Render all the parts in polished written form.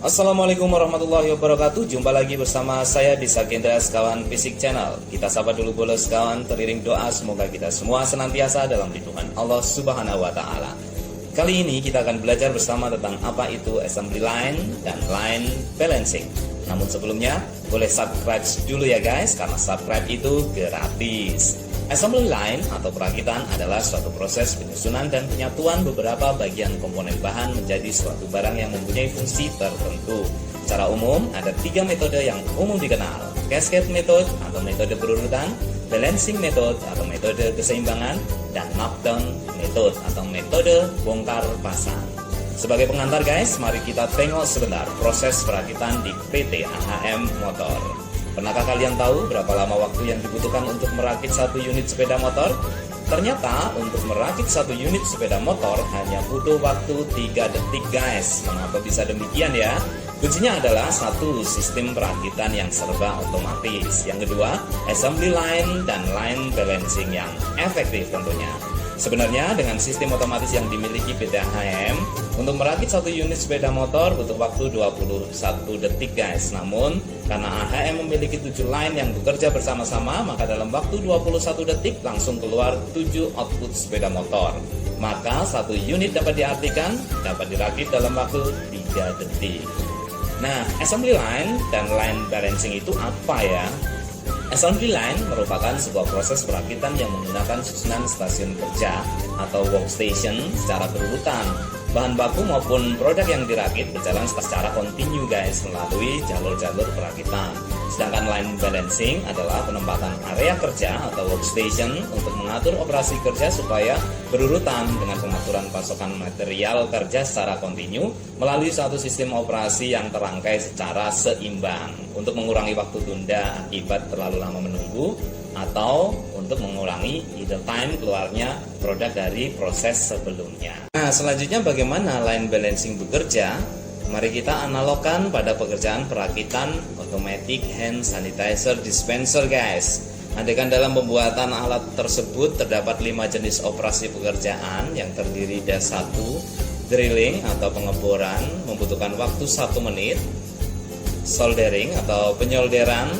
Assalamualaikum warahmatullahi wabarakatuh. Jumpa lagi bersama saya di Sakendra Sekawan Fisik Channel. Kita sapa dulu bolos kawan, teriring doa semoga kita semua senantiasa dalam lindungan Allah Subhanahu wa taala. Kali ini kita akan belajar bersama tentang apa itu assembly line dan line balancing. Namun sebelumnya, boleh subscribe dulu ya guys, karena subscribe itu gratis. Assembly line atau perakitan adalah suatu proses penyusunan dan penyatuan beberapa bagian komponen bahan menjadi suatu barang yang mempunyai fungsi tertentu. Secara umum, ada 3 metode yang umum dikenal: cascade method atau metode berurutan, balancing method atau metode keseimbangan, dan knockdown method atau metode bongkar pasang. Sebagai pengantar guys, mari kita tengok sebentar proses perakitan di PT AHM Motor. Pernahkah kalian tahu berapa lama waktu yang dibutuhkan untuk merakit satu unit sepeda motor? Ternyata untuk merakit satu unit sepeda motor hanya butuh waktu 3 detik guys. Mengapa bisa demikian ya? Kuncinya adalah satu, sistem perakitan yang serba otomatis. Yang kedua, assembly line dan line balancing yang efektif tentunya. Sebenarnya dengan sistem otomatis yang dimiliki PT AHM, untuk merakit satu unit sepeda motor butuh waktu 21 detik guys. Namun karena AHM memiliki 7 line yang bekerja bersama-sama, maka dalam waktu 21 detik langsung keluar 7 output sepeda motor. Maka satu unit dapat diartikan dapat dirakit dalam waktu 3 detik. Nah, assembly line dan line balancing itu apa ya? Assembly line merupakan sebuah proses perakitan yang menggunakan susunan stasiun kerja atau workstation secara berurutan. Bahan baku maupun produk yang dirakit berjalan secara kontinu guys melalui jalur-jalur perakitan. Sedangkan line balancing adalah penempatan area kerja atau workstation untuk mengatur operasi kerja supaya berurutan dengan pengaturan pasokan material kerja secara kontinu melalui suatu sistem operasi yang terangkai secara seimbang untuk mengurangi waktu tunda akibat terlalu lama menunggu atau untuk mengurangi idle time keluarnya produk dari proses sebelumnya. Nah, selanjutnya bagaimana line balancing bekerja? Mari kita analogkan pada pekerjaan perakitan automatic hand sanitizer dispenser guys. Andaikan dalam pembuatan alat tersebut terdapat 5 jenis operasi pekerjaan yang terdiri dari 1. Drilling atau pengeboran membutuhkan waktu 1 menit. Soldering atau penyolderan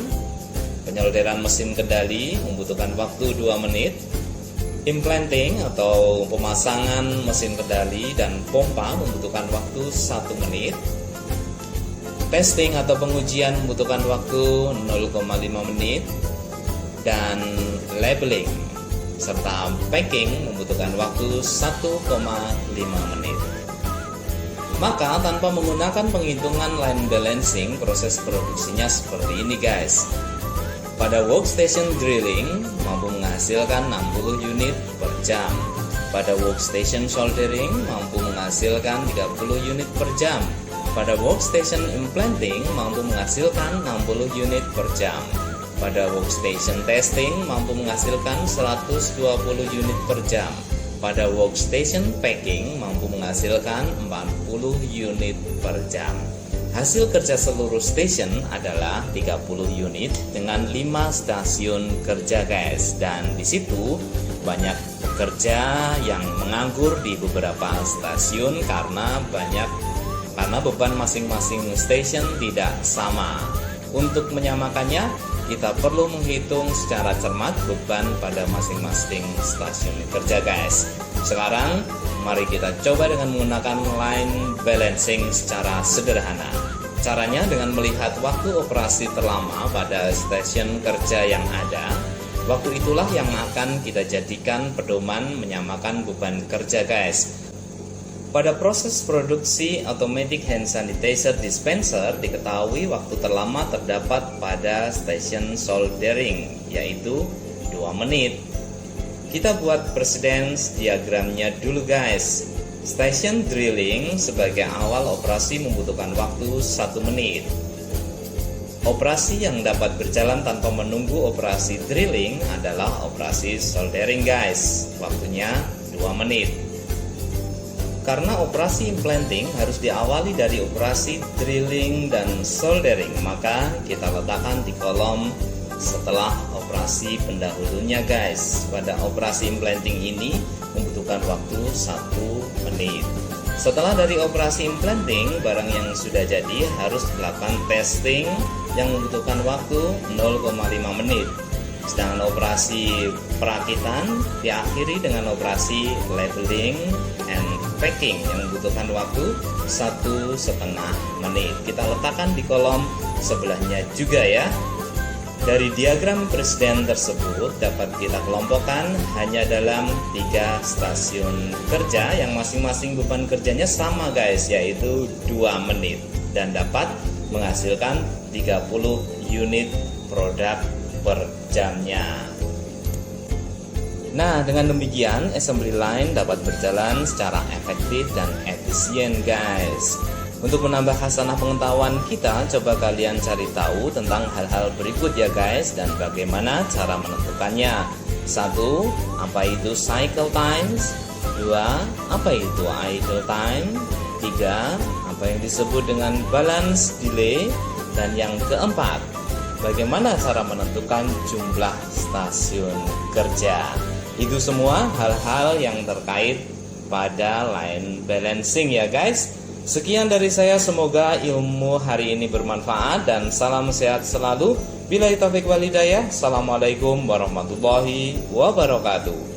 mesin kendali membutuhkan waktu 2 menit. Implanting atau pemasangan mesin kendali dan pompa membutuhkan waktu 1 menit. Testing atau pengujian membutuhkan waktu 0,5 menit. Dan labeling serta packing membutuhkan waktu 1,5 menit. Maka tanpa menggunakan penghitungan line balancing, proses produksinya seperti ini guys. Pada workstation drilling mampu menghasilkan 60 unit per jam. Pada workstation soldering mampu menghasilkan 30 unit per jam. Pada workstation implanting mampu menghasilkan 60 unit per jam. Pada workstation testing mampu menghasilkan 120 unit per jam. Pada workstation packing mampu menghasilkan 40 unit per jam. Hasil kerja seluruh station adalah 30 unit dengan 5 stasiun kerja guys. Dan di situ banyak pekerja yang menganggur di beberapa stasiun karena beban masing-masing station tidak sama. Untuk menyamakannya, kita perlu menghitung secara cermat beban pada masing-masing stasiun kerja guys. Sekarang mari kita coba dengan menggunakan line balancing secara sederhana. Caranya dengan melihat waktu operasi terlama pada stasiun kerja yang ada. Waktu itulah yang akan kita jadikan pedoman menyamakan beban kerja guys. Pada proses produksi automatic hand sanitizer dispenser diketahui waktu terlama terdapat pada stasiun soldering, yaitu 2 menit. Kita buat precedence diagramnya dulu guys. Station drilling sebagai awal operasi membutuhkan waktu 1 menit. Operasi yang dapat berjalan tanpa menunggu operasi drilling adalah operasi soldering guys. Waktunya 2 menit. Karena operasi implanting harus diawali dari operasi drilling dan soldering, maka kita letakkan di kolom setelah operasi pendahulunya guys. Pada operasi implanting ini membutuhkan waktu 1 menit. Setelah dari operasi implanting, barang yang sudah jadi harus dilakukan testing yang membutuhkan waktu 0,5 menit. Sedangkan operasi perakitan diakhiri dengan operasi labeling and packing yang membutuhkan waktu 1,5 menit. Kita letakkan di kolom sebelahnya juga ya. Dari diagram presiden tersebut dapat kita kelompokkan hanya dalam 3 stasiun kerja yang masing-masing beban kerjanya sama guys, yaitu 2 menit dan dapat menghasilkan 30 unit produk per jamnya. Nah, dengan demikian assembly line dapat berjalan secara efektif dan efisien guys. Untuk menambah khasanah pengetahuan kita, coba kalian cari tahu tentang hal-hal berikut ya guys, dan bagaimana cara menentukannya. 1. Apa itu cycle times? 2. Apa itu idle time? 3. Apa yang disebut dengan balance delay? Dan yang keempat, bagaimana cara menentukan jumlah stasiun kerja? Itu semua hal-hal yang terkait pada line balancing ya guys. Sekian dari saya, semoga ilmu hari ini bermanfaat dan salam sehat selalu. Billahi taufiq wal hidayah. Assalamualaikum warahmatullahi wabarakatuh.